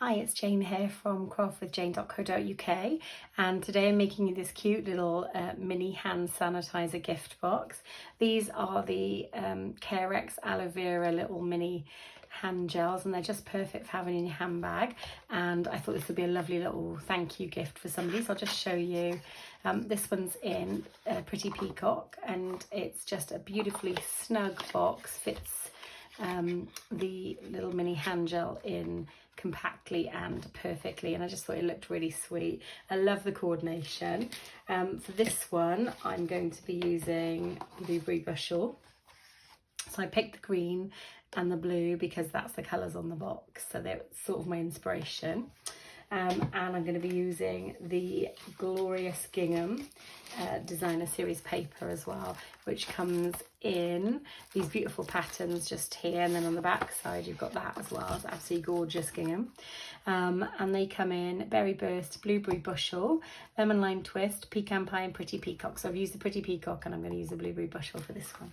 Hi, it's Jane here from craftwithjayne.co.uk, and today I'm making you this cute little mini hand sanitizer gift box. These are the Carex aloe vera little mini hand gels, and they're just perfect for having in your handbag, and I thought this would be a lovely little thank you gift for somebody, so I'll just show you. This one's in Pretty Peacock, and it's just a beautifully snug box, fits the little mini hand gel in compactly and perfectly, and I just thought it looked really sweet. I love the coordination. For this one I'm going to be using Blueberry Bushel, so I picked the green and the blue because that's the colours on the box, so they're sort of my inspiration. And I'm going to be using the glorious Gingham designer series paper as well, which comes in these beautiful patterns just here, and then on the back side you've got that as well. It's absolutely gorgeous Gingham, and they come in Berry Burst, Blueberry Bushel, Lemon Lime Twist, Pecan Pie and Pretty Peacock. So I've used the Pretty Peacock and I'm going to use the Blueberry Bushel for this one.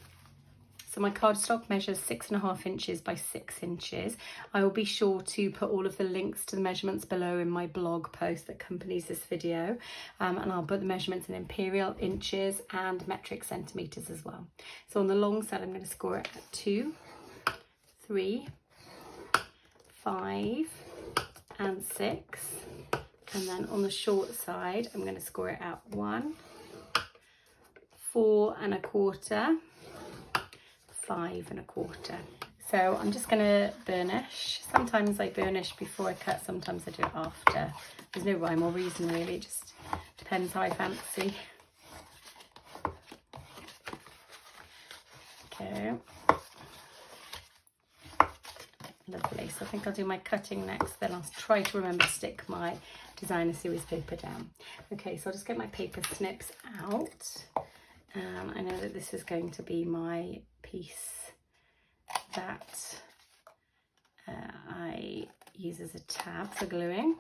So my cardstock measures 6.5 inches by 6 inches. I will be sure to put all of the links to the measurements below in my blog post that accompanies this video. And I'll put the measurements in imperial inches and metric centimetres as well. So on the long side, I'm going to score it at 2, 3, 5 and 6. And then on the short side, I'm going to score it at 1, 4 1/4, 5 1/4. So I'm just going to burnish. Sometimes I burnish before I cut, sometimes I do it after. There's no rhyme or reason really, it just depends how I fancy. Okay. Lovely, so I think I'll do my cutting next, then I'll try to remember to stick my designer series paper down. Okay, so I'll just get my paper snips out. I know that this is going to be my piece that I use as a tab for gluing,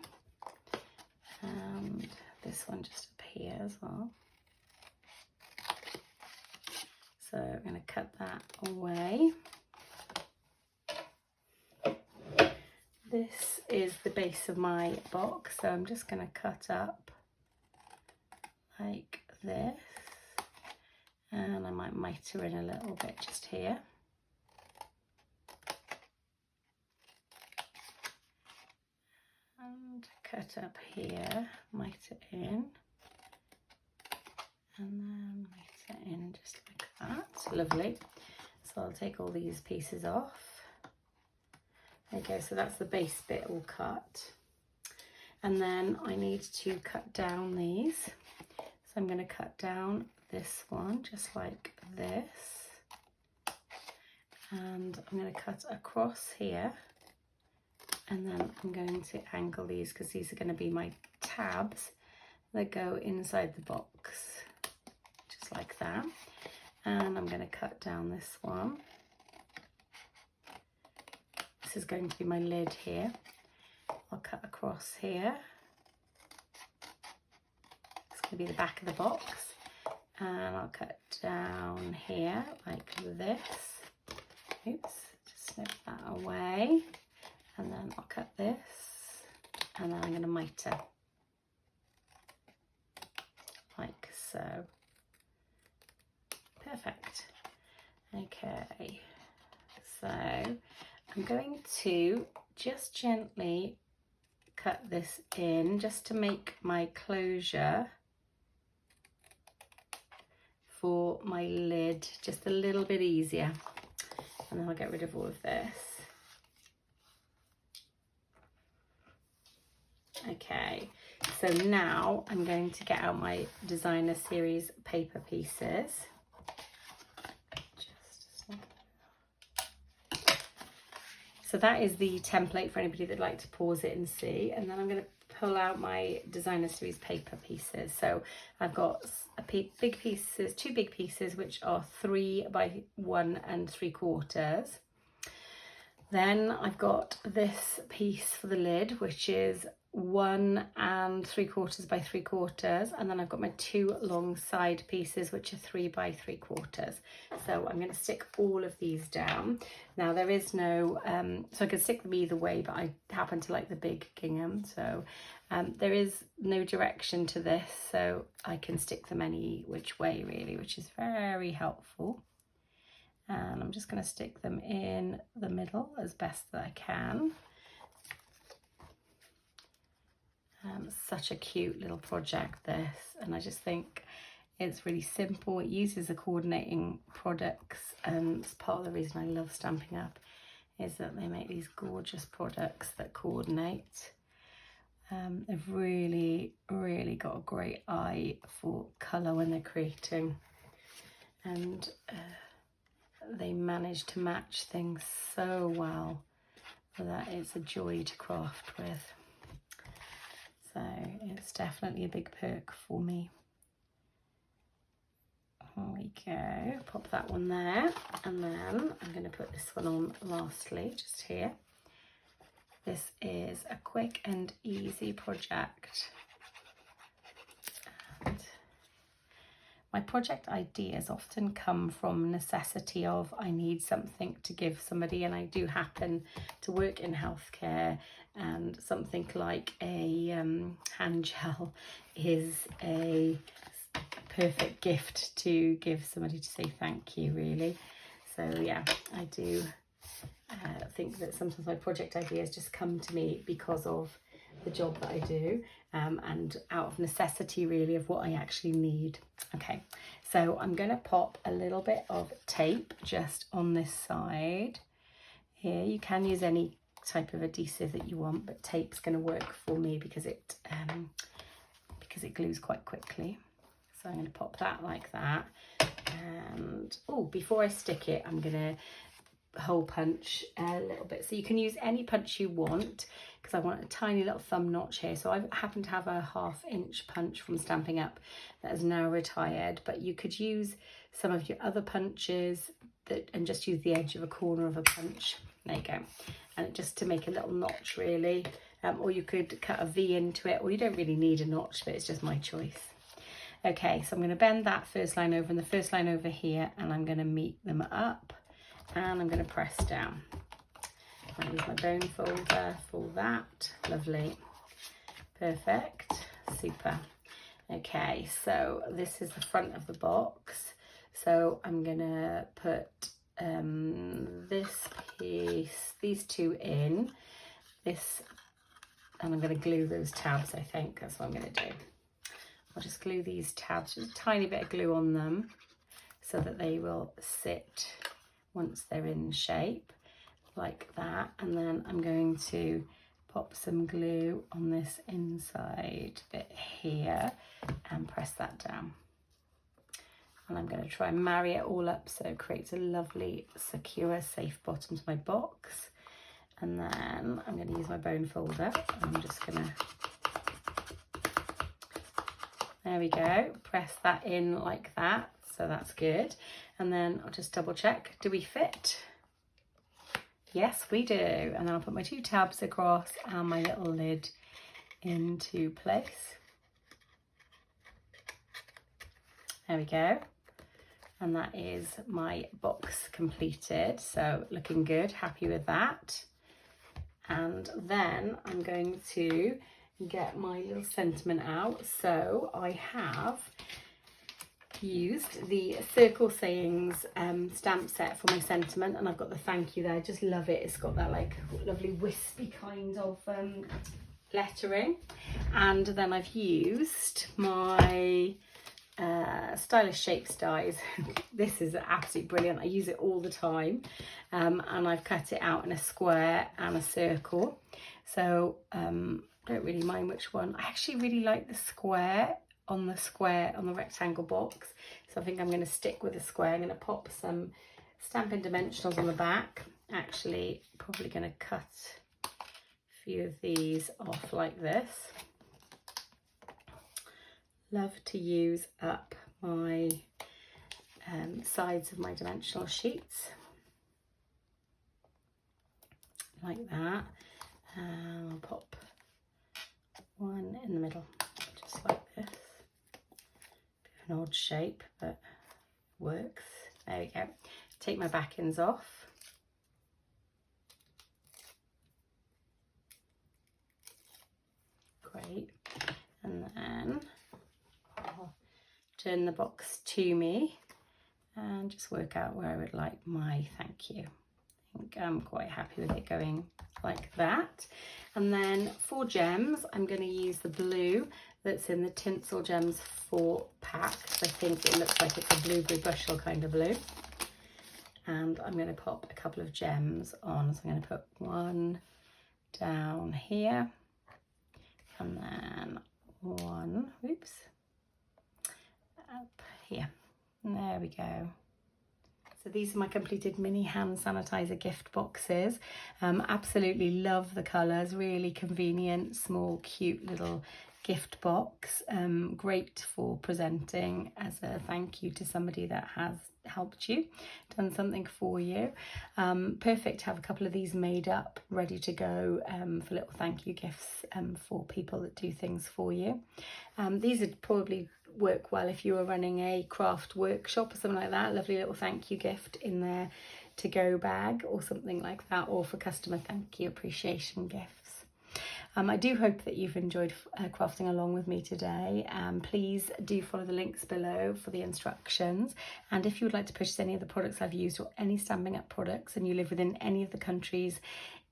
and this one just up here as well. So I'm going to cut that away. This is the base of my box, so I'm just going to cut up like this. And I might miter in a little bit just here. And cut up here, miter in. And then miter in just like that. Lovely. So I'll take all these pieces off. Okay, so that's the base bit all cut. And then I need to cut down these. So I'm going to cut down this one just like this, and I'm going to cut across here, and then I'm going to angle these because these are going to be my tabs that go inside the box, just like that. And I'm going to cut down this one. This is going to be my lid here. I'll cut across here. It's going to be the back of the box. And I'll cut down here like this. Oops, just snip that away. And then I'll cut this, and then I'm going to miter like so. Perfect. Okay, so I'm going to just gently cut this in just to make my closure for my lid just a little bit easier, and then I'll get rid of all of this. Okay, so now I'm going to get out my designer series paper pieces. So that is the template for anybody that'd like to pause it and see, and then I'm going to pull out my designer series paper pieces. So I've got big pieces, 2 big pieces, which are 3 by 1 3/4. Then I've got this piece for the lid, which is 1 3/4 by 3/4, and then I've got my 2 long side pieces which are 3 by 3/4. So I'm going to stick all of these down. Now there is no so I can stick them either way, but I happen to like the big gingham, so there is no direction to this, so I can stick them any which way really, which is very helpful. And I'm just going to stick them in the middle as best that I can. Such a cute little project this, and I just think it's really simple. It uses the coordinating products, and it's part of the reason I love Stampin' Up is that they make these gorgeous products that coordinate. They've really got a great eye for colour when they're creating, and they manage to match things so well that it's a joy to craft with. So it's definitely a big perk for me. There we go, pop that one there, and then I'm going to put this one on lastly, just here. This is a quick and easy project. And my project ideas often come from necessity of I need something to give somebody, and I do happen to work in healthcare, and something like a hand gel is a perfect gift to give somebody to say thank you, really. So yeah, I do think that sometimes my project ideas just come to me because of the job that I do, and out of necessity really of what I actually need. Okay, so I'm going to pop a little bit of tape just on this side here. You can use any type of adhesive that you want, but tape's going to work for me because it glues quite quickly. So I'm going to pop that like that, and oh, before I stick it, I'm going to hole punch a little bit. So you can use any punch you want, because I want a tiny little thumb notch here. So I happen to have a 1/2 inch punch from Stampin' Up that is now retired, but you could use some of your other punches and just use the edge of a corner of a punch. There you go. And just to make a little notch really, or you could cut a V into it, or you don't really need a notch, but it's just my choice. Okay, so I'm going to bend that first line over and the first line over here, and I'm going to meet them up, and I'm going to press down. I'll use my bone folder for that. Lovely. Perfect. Super. Okay, so this is the front of the box. So I'm going to put this piece, these two in, this, and I'm going to glue those tabs, I think. That's what I'm going to do. I'll just glue these tabs, just a tiny bit of glue on them so that they will sit once they're in shape, like that. And then I'm going to pop some glue on this inside bit here and press that down. And I'm going to try and marry it all up so it creates a lovely, secure, safe bottom to my box. And then I'm going to use my bone folder. I'm just going to, there we go, press that in like that. So that's good. And then I'll just double check, do we fit? Yes, we do. And then I'll put my 2 tabs across and my little lid into place. There we go. And that is my box completed. So looking good, happy with that. And then I'm going to get my little sentiment out. So I have used the Circle Sayings stamp set for my sentiment, and I've got the thank you there. I just love it. It's got that like lovely wispy kind of lettering. And then I've used my Stylish Shapes dies. This is absolutely brilliant. I use it all the time, and I've cut it out in a square and a circle. So don't really mind which one. I actually really like the square on the rectangle box, so I think I'm going to stick with the square. I'm going to pop some Stampin' dimensionals on the back. Actually, probably going to cut a few of these off like this. Love to use up my sides of my dimensional sheets like that. I'll pop middle, just like this. Bit of an odd shape, but works. There we go. Take my backings off. Great. And then I'll turn the box to me and just work out where I would like my thank you. I think I'm quite happy with it going like that. And then for gems, I'm going to use the blue that's in the Tinsel Gems 4 pack. I think it looks like it's a blueberry bushel kind of blue. And I'm going to pop a couple of gems on. So I'm going to put one down here and then one, oops, up here. And there we go. So these are my completed mini hand sanitizer gift boxes. Absolutely love the colours, really convenient, small, cute little gift box. Great for presenting as a thank you to somebody that has helped you, done something for you. Perfect to have a couple of these made up, ready to go for little thank you gifts for people that do things for you. These would probably work well if you were running a craft workshop or something like that. Lovely little thank you gift in their to go bag or something like that, or for customer thank you appreciation gifts. I do hope that you've enjoyed crafting along with me today. Please do follow the links below for the instructions, and if you would like to purchase any of the products I've used or any Stampin' Up products and you live within any of the countries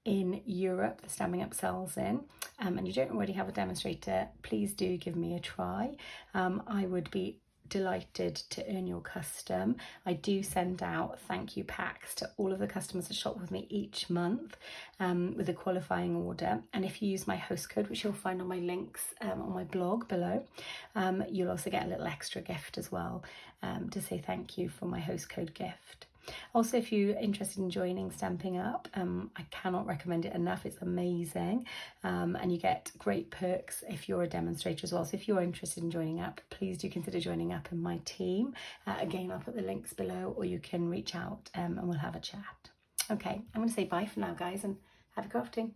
in Europe the Stampin' Up sells in, and you don't already have a demonstrator, please do give me a try. I would be delighted to earn your custom. I do send out thank you packs to all of the customers that shop with me each month with a qualifying order, and if you use my host code, which you'll find on my links on my blog below, you'll also get a little extra gift as well to say thank you for my host code gift. Also, if you're interested in joining Stampin' Up, I cannot recommend it enough. It's amazing, and you get great perks if you're a demonstrator as well. So if you're interested in joining up, please do consider joining up in my team. Again, I'll put the links below, or you can reach out and we'll have a chat. Okay, I'm going to say bye for now, guys, and happy crafting.